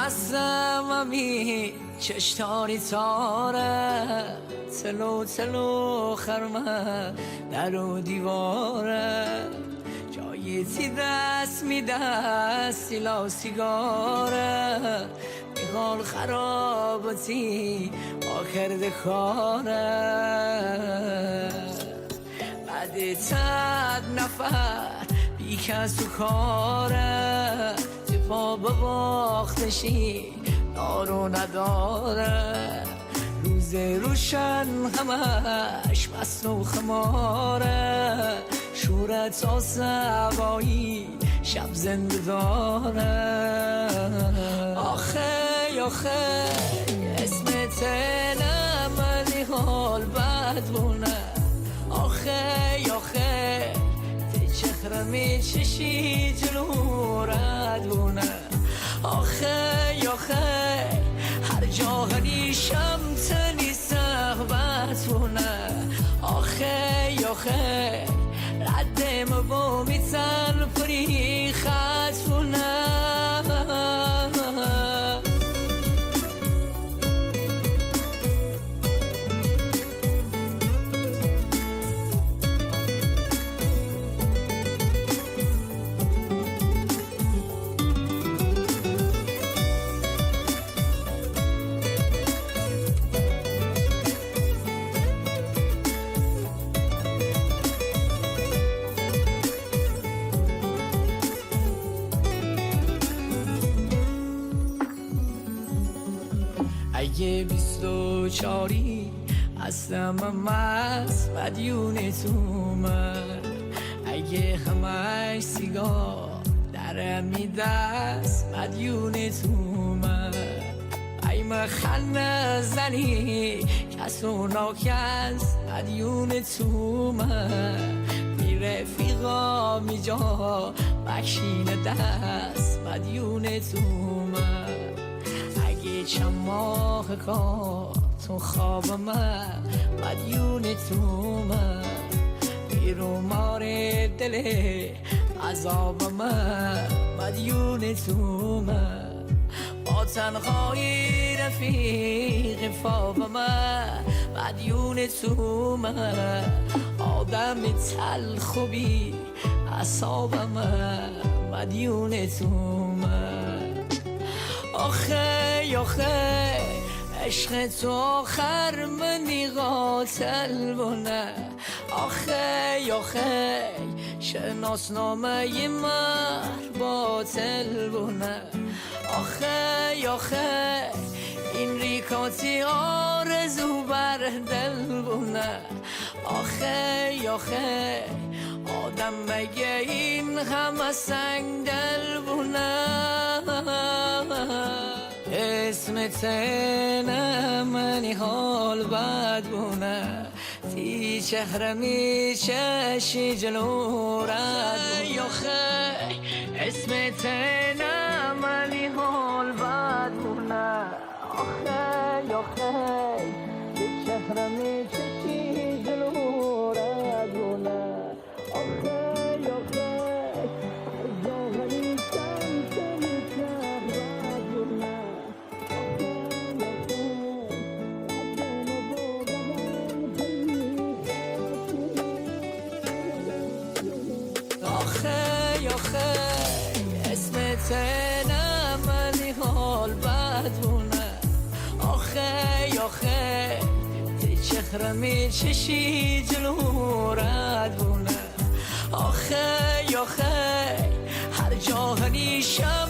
هستم امی چشتاری تاره تلو تلو خرمه در و دیواره جایی تی دست میده سیلا سیگاره میخوال خراباتی آخر دخاره بعد تد نفر بی کس و کاره پا بباختشی دارو نداره روز روشن همش مصنوع خماره شورت آسبایی شب زنده داره آخه آخه اسمت نمانی حال بد بونه آخه آخه چخره می چشی جلو رد بونه آخه آخه هر جا هریشم تنی صحبت بونه آخه آخه ردم با میتر پری خط بونه اگه 24 هستم مست مدیون تو من اگه همش سیگار درم میدست مدیون تو من ای مخن زنی کس و ناکس مدیون تو من بی رفیقا میجا مکشین دست مدیون تو من چند ماه کار تو خواب من مدیون تو من بیرو مار دل عذاب من مدیون تو من با تنهایی رفیق فاب من مدیون تو من آدم تلخ و بی اعصاب من مدیون تو من آخه آخه عشق تو آخر منی قاتل بونه آخه آخه شناسنامه مهر باطل بونه آخه آخه این ریکاتی آرزو بر دل بونه آخه آخه آدم مگه این همه سنگ دل بونه اسمت نمانی حال بد بونه تی چهره می چشی جلو رد آخه اسمت نمانی حال بد بونه آخه آخه تی چهره می چشی جلو رد بونه آخه آخه جاهلی آخه اسمت نمانی حال بد بونه آخه آخه تی چخره می چشی جلو رد بونه آخه آخه هر جا هریشم